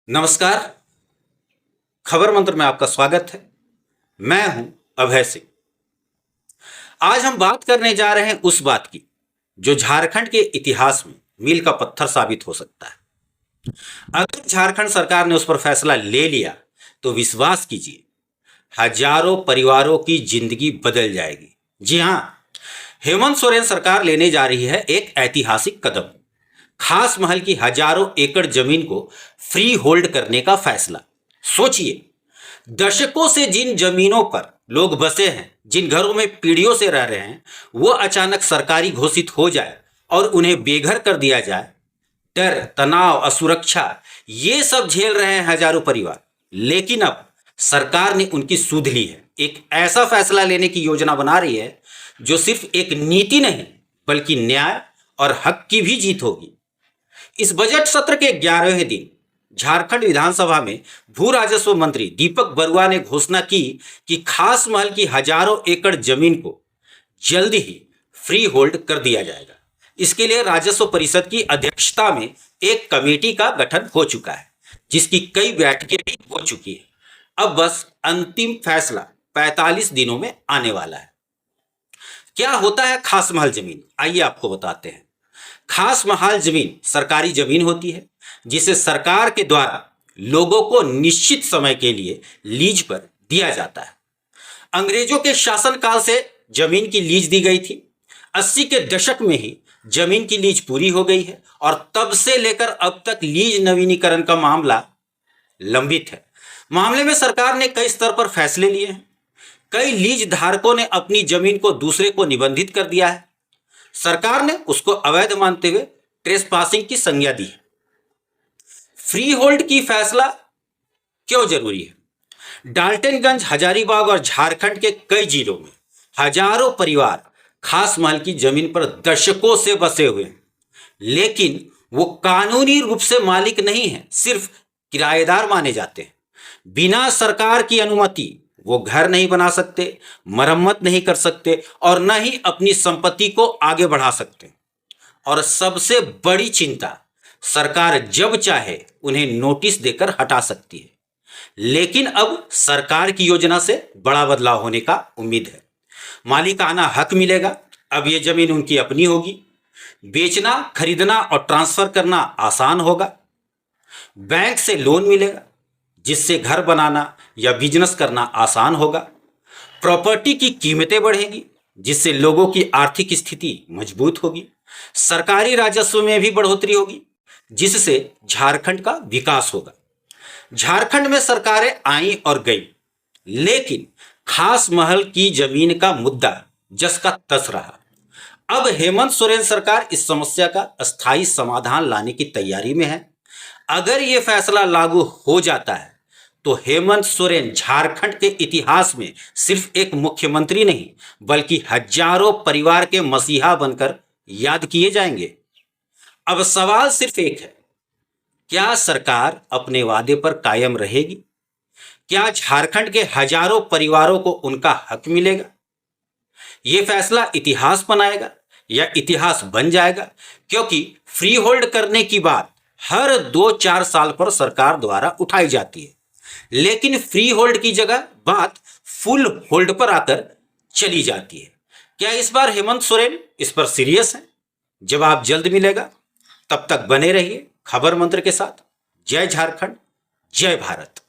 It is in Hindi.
नमस्कार। खबर मंत्र में आपका स्वागत है। मैं हूं अभय सिंह। आज हम बात करने जा रहे हैं उस बात की जो झारखंड के इतिहास में मील का पत्थर साबित हो सकता है। अगर झारखंड सरकार ने उस पर फैसला ले लिया तो विश्वास कीजिए, हजारों परिवारों की जिंदगी बदल जाएगी। जी हां, हेमंत सोरेन सरकार लेने जा रही है एक ऐतिहासिक कदम, खास महल की हजारों एकड़ जमीन को फ्री होल्ड करने का फैसला। सोचिए, दशकों से जिन जमीनों पर लोग बसे हैं, जिन घरों में पीढ़ियों से रह रहे हैं, वो अचानक सरकारी घोषित हो जाए और उन्हें बेघर कर दिया जाए। डर, तनाव, असुरक्षा, ये सब झेल रहे हैं हजारों परिवार। लेकिन अब सरकार ने उनकी सुध ली है। एक ऐसा फैसला लेने की योजना बना रही है जो सिर्फ एक नीति नहीं बल्कि न्याय और हक की भी जीत होगी। इस बजट सत्र के 11वें दिन झारखंड विधानसभा में भू राजस्व मंत्री दीपक बरुआ ने घोषणा की कि खास महल की हजारों एकड़ जमीन को जल्द ही फ्री होल्ड कर दिया जाएगा। इसके लिए राजस्व परिषद की अध्यक्षता में एक कमेटी का गठन हो चुका है, जिसकी कई बैठकें भी हो चुकी है। अब बस अंतिम फैसला 45 दिनों में आने वाला है। क्या होता है खास महल जमीन, आइए आपको बताते हैं। खास महल जमीन सरकारी जमीन होती है जिसे सरकार के द्वारा लोगों को निश्चित समय के लिए लीज पर दिया जाता है। अंग्रेजों के शासनकाल से जमीन की लीज दी गई थी। 80 के दशक में ही जमीन की लीज पूरी हो गई है और तब से लेकर अब तक लीज नवीनीकरण का मामला लंबित है। मामले में सरकार ने कई स्तर पर फैसले लिए हैं। कई लीज धारकों ने अपनी जमीन को दूसरे को निबंधित कर दिया है। सरकार ने उसको अवैध मानते हुए ट्रेसपासिंग की संज्ञा दी है। फ्री होल्ड की फैसला क्यों जरूरी है? डाल्टनगंज, हजारीबाग और झारखंड के कई जिलों में हजारों परिवार खास महल की जमीन पर दशकों से बसे हुए हैं, लेकिन वो कानूनी रूप से मालिक नहीं है, सिर्फ किराएदार माने जाते हैं। बिना सरकार की अनुमति वो घर नहीं बना सकते, मरम्मत नहीं कर सकते और न ही अपनी संपत्ति को आगे बढ़ा सकते। और सबसे बड़ी चिंता, सरकार जब चाहे उन्हें नोटिस देकर हटा सकती है। लेकिन अब सरकार की योजना से बड़ा बदलाव होने का उम्मीद है। मालिकाना हक मिलेगा। अब ये जमीन उनकी अपनी होगी। बेचना, खरीदना और ट्रांसफर करना आसान होगा। बैंक से लोन मिलेगा जिससे घर बनाना या बिजनेस करना आसान होगा। प्रॉपर्टी की कीमतें बढ़ेंगी जिससे लोगों की आर्थिक स्थिति मजबूत होगी। सरकारी राजस्व में भी बढ़ोतरी होगी जिससे झारखंड का विकास होगा। झारखंड में सरकारें आईं और गईं, लेकिन खास महल की जमीन का मुद्दा जस का तस रहा। अब हेमंत सोरेन सरकार इस समस्या का अस्थायी समाधान लाने की तैयारी में है। अगर यह फैसला लागू हो जाता है तो हेमंत सोरेन झारखंड के इतिहास में सिर्फ एक मुख्यमंत्री नहीं बल्कि हजारों परिवार के मसीहा बनकर याद किए जाएंगे। अब सवाल सिर्फ एक है, क्या सरकार अपने वादे पर कायम रहेगी? क्या झारखंड के हजारों परिवारों को उनका हक मिलेगा? यह फैसला इतिहास बनाएगा या इतिहास बन जाएगा? क्योंकि फ्री होल्ड करने की बात हर 2-4 साल पर सरकार द्वारा उठाई जाती है, लेकिन फ्री होल्ड की जगह बात फुल होल्ड पर आकर चली जाती है। क्या इस बार हेमंत सोरेन इस पर सीरियस है? जवाब जल्द मिलेगा। तब तक बने रहिए खबर मंत्र के साथ। जय झारखंड, जय भारत।